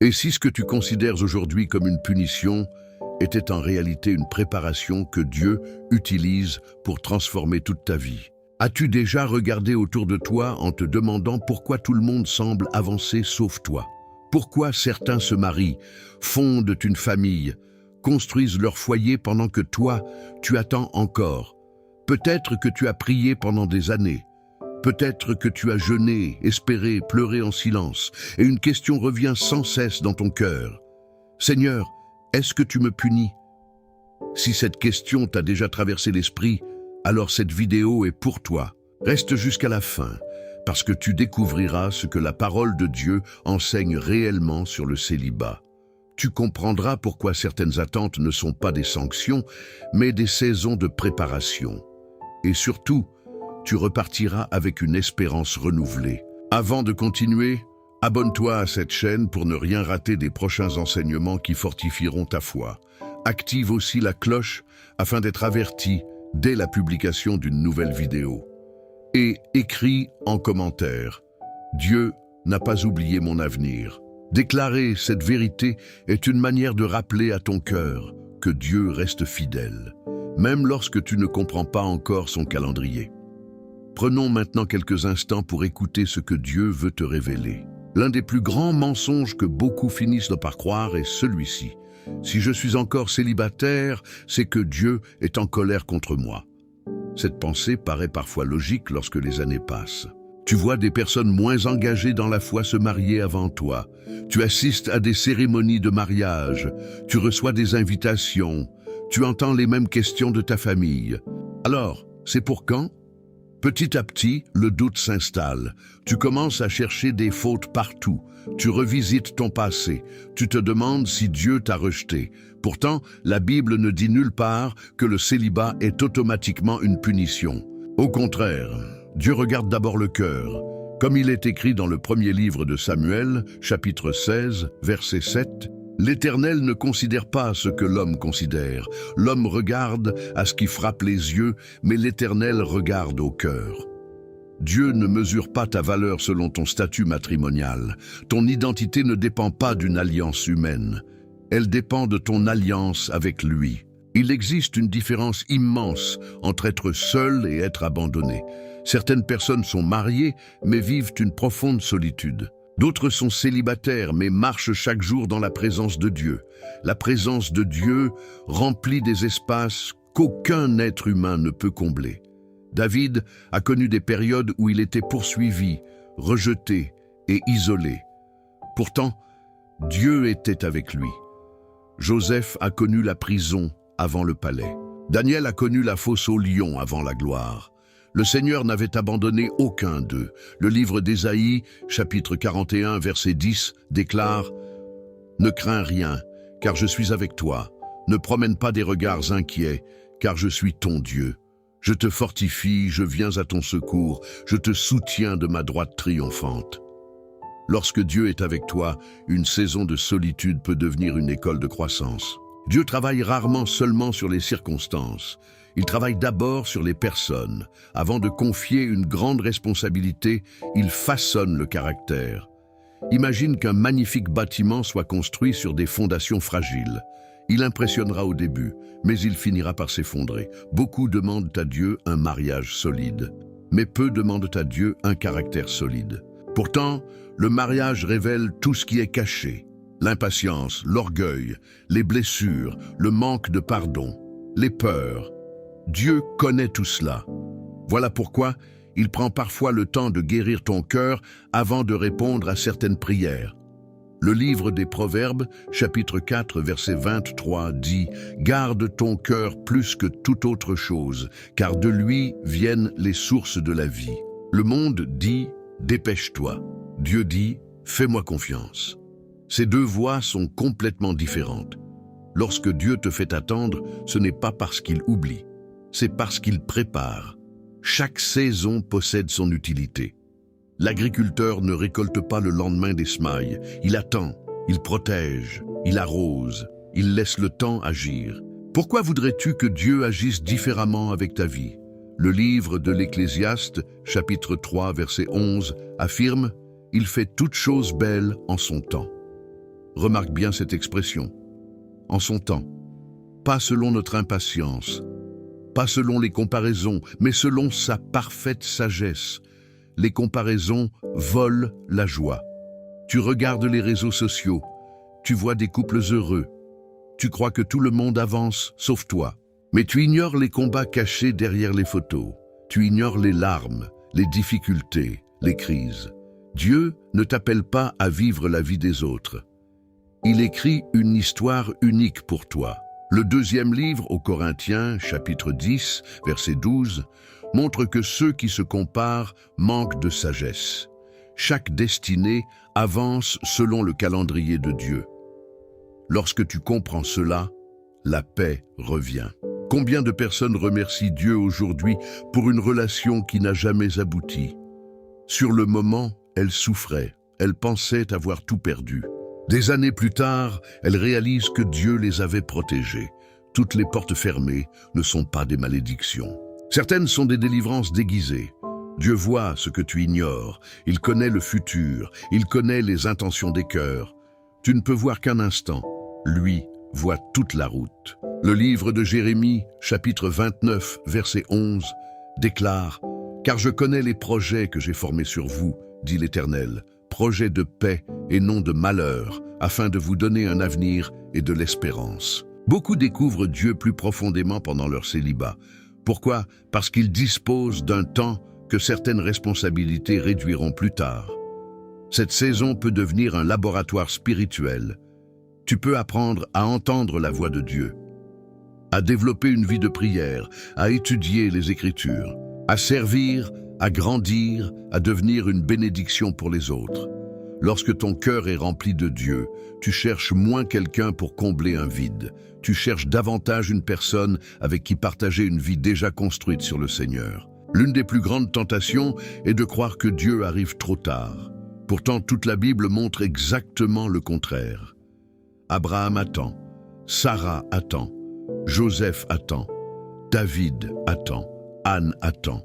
Et si ce que tu considères aujourd'hui comme une punition était en réalité une préparation que Dieu utilise pour transformer toute ta vie? As-tu déjà regardé autour de toi en te demandant pourquoi tout le monde semble avancer sauf toi? Pourquoi certains se marient, fondent une famille, construisent leur foyer pendant que toi, tu attends encore? Peut-être que tu as prié pendant des années. Peut-être que tu as jeûné, espéré, pleuré en silence, et une question revient sans cesse dans ton cœur. Seigneur, est-ce que tu me punis? Si cette question t'a déjà traversé l'esprit, alors cette vidéo est pour toi. Reste jusqu'à la fin, parce que tu découvriras ce que la parole de Dieu enseigne réellement sur le célibat. Tu comprendras pourquoi certaines attentes ne sont pas des sanctions, mais des saisons de préparation. Et surtout, tu repartiras avec une espérance renouvelée. Avant de continuer, abonne-toi à cette chaîne pour ne rien rater des prochains enseignements qui fortifieront ta foi. Active aussi la cloche afin d'être averti dès la publication d'une nouvelle vidéo. Et écris en commentaire: Dieu n'a pas oublié mon avenir. Déclarer cette vérité est une manière de rappeler à ton cœur que Dieu reste fidèle, même lorsque tu ne comprends pas encore son calendrier. Prenons maintenant quelques instants pour écouter ce que Dieu veut te révéler. L'un des plus grands mensonges que beaucoup finissent par croire est celui-ci: si je suis encore célibataire, c'est que Dieu est en colère contre moi. Cette pensée paraît parfois logique lorsque les années passent. Tu vois des personnes moins engagées dans la foi se marier avant toi. Tu assistes à des cérémonies de mariage. Tu reçois des invitations. Tu entends les mêmes questions de ta famille. Alors, c'est pour quand? Petit à petit, le doute s'installe. Tu commences à chercher des fautes partout. Tu revisites ton passé. Tu te demandes si Dieu t'a rejeté. Pourtant, la Bible ne dit nulle part que le célibat est automatiquement une punition. Au contraire, Dieu regarde d'abord le cœur. Comme il est écrit dans le premier livre de Samuel, chapitre 16, verset 7, l'Éternel ne considère pas ce que l'homme considère. L'homme regarde à ce qui frappe les yeux, mais l'Éternel regarde au cœur. Dieu ne mesure pas ta valeur selon ton statut matrimonial. Ton identité ne dépend pas d'une alliance humaine. Elle dépend de ton alliance avec lui. Il existe une différence immense entre être seul et être abandonné. Certaines personnes sont mariées, mais vivent une profonde solitude. D'autres sont célibataires, mais marchent chaque jour dans la présence de Dieu. La présence de Dieu remplit des espaces qu'aucun être humain ne peut combler. David a connu des périodes où il était poursuivi, rejeté et isolé. Pourtant, Dieu était avec lui. Joseph a connu la prison avant le palais. Daniel a connu la fosse au lion avant la gloire. Le Seigneur n'avait abandonné aucun d'eux. Le livre d'Ésaïe, chapitre 41, verset 10, déclare « Ne crains rien, car je suis avec toi. Ne promène pas des regards inquiets, car je suis ton Dieu. Je te fortifie, je viens à ton secours, je te soutiens de ma droite triomphante. » Lorsque Dieu est avec toi, une saison de solitude peut devenir une école de croissance. Dieu travaille rarement seulement sur les circonstances. Il travaille d'abord sur les personnes. Avant de confier une grande responsabilité, il façonne le caractère. Imagine qu'un magnifique bâtiment soit construit sur des fondations fragiles. Il impressionnera au début, mais il finira par s'effondrer. Beaucoup demandent à Dieu un mariage solide, mais peu demandent à Dieu un caractère solide. Pourtant, le mariage révèle tout ce qui est caché. L'impatience, l'orgueil, les blessures, le manque de pardon, les peurs. Dieu connaît tout cela. Voilà pourquoi il prend parfois le temps de guérir ton cœur avant de répondre à certaines prières. Le livre des Proverbes, chapitre 4, verset 23, dit « Garde ton cœur plus que toute autre chose, car de lui viennent les sources de la vie. » Le monde dit « Dépêche-toi ». Dieu dit « Fais-moi confiance ». Ces deux voies sont complètement différentes. Lorsque Dieu te fait attendre, ce n'est pas parce qu'il oublie, c'est parce qu'il prépare. Chaque saison possède son utilité. L'agriculteur ne récolte pas le lendemain des semailles. Il attend, il protège, il arrose, il laisse le temps agir. Pourquoi voudrais-tu que Dieu agisse différemment avec ta vie? Le livre de l'Ecclésiaste, chapitre 3, verset 11, affirme « Il fait toutes choses belles en son temps ». remarque bien cette expression. En son temps, pas selon notre impatience, pas selon les comparaisons, mais selon sa parfaite sagesse. Les comparaisons volent la joie. Tu regardes les réseaux sociaux, tu vois des couples heureux. Tu crois que tout le monde avance, sauf toi. Mais tu ignores les combats cachés derrière les photos. Tu ignores les larmes, les difficultés, les crises. Dieu ne t'appelle pas à vivre la vie des autres. Il écrit une histoire unique pour toi. Le deuxième livre aux Corinthiens, chapitre 10, verset 12, montre que ceux qui se comparent manquent de sagesse. Chaque destinée avance selon le calendrier de Dieu. Lorsque tu comprends cela, la paix revient. Combien de personnes remercient Dieu aujourd'hui pour une relation qui n'a jamais abouti? Sur le moment, elles souffraient, elles pensaient avoir tout perdu. Des années plus tard, elles réalisent que Dieu les avait protégées. Toutes les portes fermées ne sont pas des malédictions. Certaines sont des délivrances déguisées. Dieu voit ce que tu ignores, il connaît le futur, il connaît les intentions des cœurs. Tu ne peux voir qu'un instant, lui voit toute la route. Le livre de Jérémie, chapitre 29, verset 11, déclare « Car je connais les projets que j'ai formés sur vous, dit l'Éternel, projets de paix et non de malheur, afin de vous donner un avenir et de l'espérance. » Beaucoup découvrent Dieu plus profondément pendant leur célibat. Pourquoi? Parce qu'ils disposent d'un temps que certaines responsabilités réduiront plus tard. Cette saison peut devenir un laboratoire spirituel. Tu peux apprendre à entendre la voix de Dieu, à développer une vie de prière, à étudier les Écritures, à servir, à grandir, à devenir une bénédiction pour les autres. Lorsque ton cœur est rempli de Dieu, tu cherches moins quelqu'un pour combler un vide. Tu cherches davantage une personne avec qui partager une vie déjà construite sur le Seigneur. L'une des plus grandes tentations est de croire que Dieu arrive trop tard. Pourtant, toute la Bible montre exactement le contraire. Abraham attend, Sarah attend, Joseph attend, David attend, Anne attend.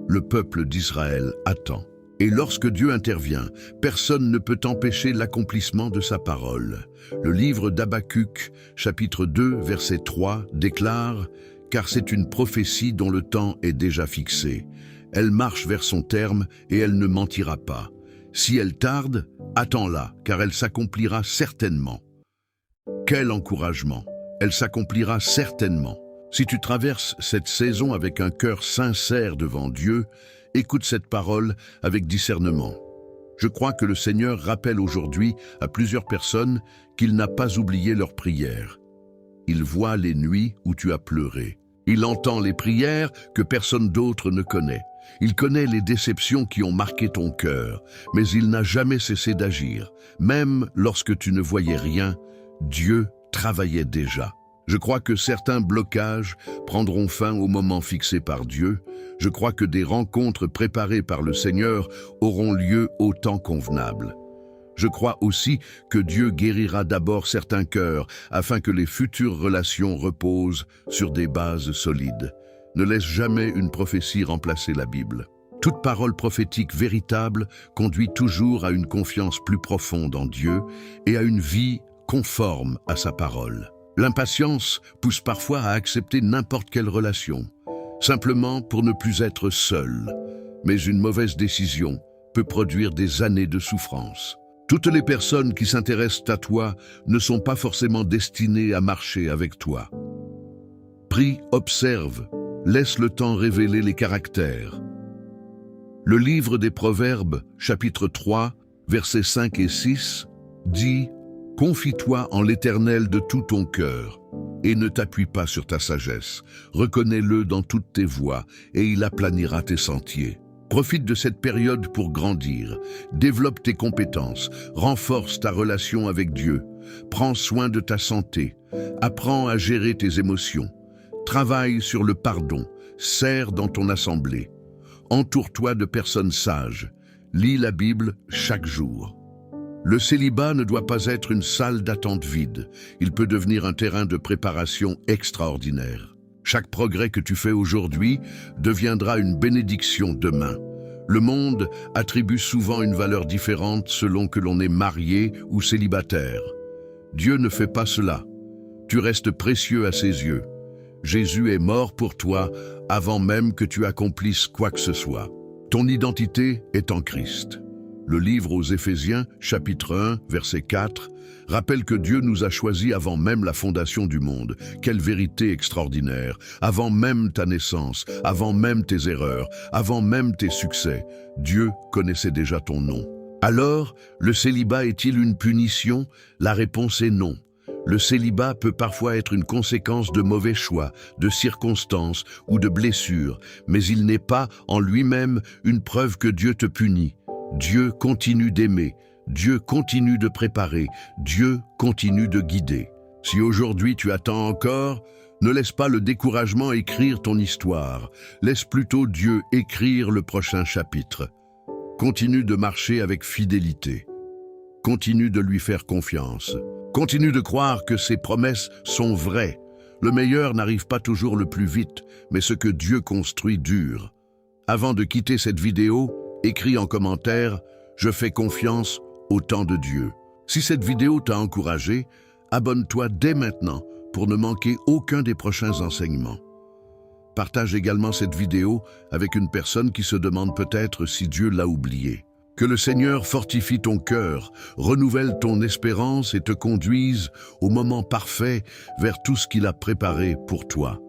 Le peuple d'Israël attend. Et lorsque Dieu intervient, personne ne peut empêcher l'accomplissement de sa parole. Le livre d'Habacuc, chapitre 2, verset 3, déclare « Car c'est une prophétie dont le temps est déjà fixé. Elle marche vers son terme et elle ne mentira pas. Si elle tarde, attends-la, car elle s'accomplira certainement. » Quel encouragement! Elle s'accomplira certainement. Si tu traverses cette saison avec un cœur sincère devant Dieu, écoute cette parole avec discernement. Je crois que le Seigneur rappelle aujourd'hui à plusieurs personnes qu'il n'a pas oublié leurs prières. Il voit les nuits où tu as pleuré. Il entend les prières que personne d'autre ne connaît. Il connaît les déceptions qui ont marqué ton cœur, mais il n'a jamais cessé d'agir. Même lorsque tu ne voyais rien, Dieu travaillait déjà. Je crois que certains blocages prendront fin au moment fixé par Dieu. Je crois que des rencontres préparées par le Seigneur auront lieu au temps convenable. Je crois aussi que Dieu guérira d'abord certains cœurs afin que les futures relations reposent sur des bases solides. Ne laisse jamais une prophétie remplacer la Bible. Toute parole prophétique véritable conduit toujours à une confiance plus profonde en Dieu et à une vie conforme à sa parole. L'impatience pousse parfois à accepter n'importe quelle relation, simplement pour ne plus être seul. Mais une mauvaise décision peut produire des années de souffrance. Toutes les personnes qui s'intéressent à toi ne sont pas forcément destinées à marcher avec toi. Prie, observe, laisse le temps révéler les caractères. Le livre des Proverbes, chapitre 3, versets 5 et 6, dit « Confie-toi en l'Éternel de tout ton cœur, et ne t'appuie pas sur ta sagesse. Reconnais-le dans toutes tes voies, et il aplanira tes sentiers. » Profite de cette période pour grandir. Développe tes compétences, renforce ta relation avec Dieu. Prends soin de ta santé. Apprends à gérer tes émotions. Travaille sur le pardon. Sers dans ton assemblée. Entoure-toi de personnes sages. Lis la Bible chaque jour. Le célibat ne doit pas être une salle d'attente vide. Il peut devenir un terrain de préparation extraordinaire. Chaque progrès que tu fais aujourd'hui deviendra une bénédiction demain. Le monde attribue souvent une valeur différente selon que l'on est marié ou célibataire. Dieu ne fait pas cela. Tu restes précieux à ses yeux. Jésus est mort pour toi avant même que tu accomplisses quoi que ce soit. Ton identité est en Christ. Le livre aux Éphésiens, chapitre 1, verset 4, rappelle que Dieu nous a choisis avant même la fondation du monde. Quelle vérité extraordinaire! Avant même ta naissance, avant même tes erreurs, avant même tes succès, Dieu connaissait déjà ton nom. Alors, le célibat est-il une punition? La réponse est non. Le célibat peut parfois être une conséquence de mauvais choix, de circonstances ou de blessures, mais il n'est pas en lui-même une preuve que Dieu te punit. Dieu continue d'aimer, Dieu continue de préparer, Dieu continue de guider. Si aujourd'hui tu attends encore, ne laisse pas le découragement écrire ton histoire. Laisse plutôt Dieu écrire le prochain chapitre. Continue de marcher avec fidélité. Continue de lui faire confiance. Continue de croire que ses promesses sont vraies. Le meilleur n'arrive pas toujours le plus vite, mais ce que Dieu construit dure. Avant de quitter cette vidéo, écris en commentaire « Je fais confiance au temps de Dieu ». Si cette vidéo t'a encouragé, abonne-toi dès maintenant pour ne manquer aucun des prochains enseignements. Partage également cette vidéo avec une personne qui se demande peut-être si Dieu l'a oublié. Que le Seigneur fortifie ton cœur, renouvelle ton espérance et te conduise au moment parfait vers tout ce qu'il a préparé pour toi.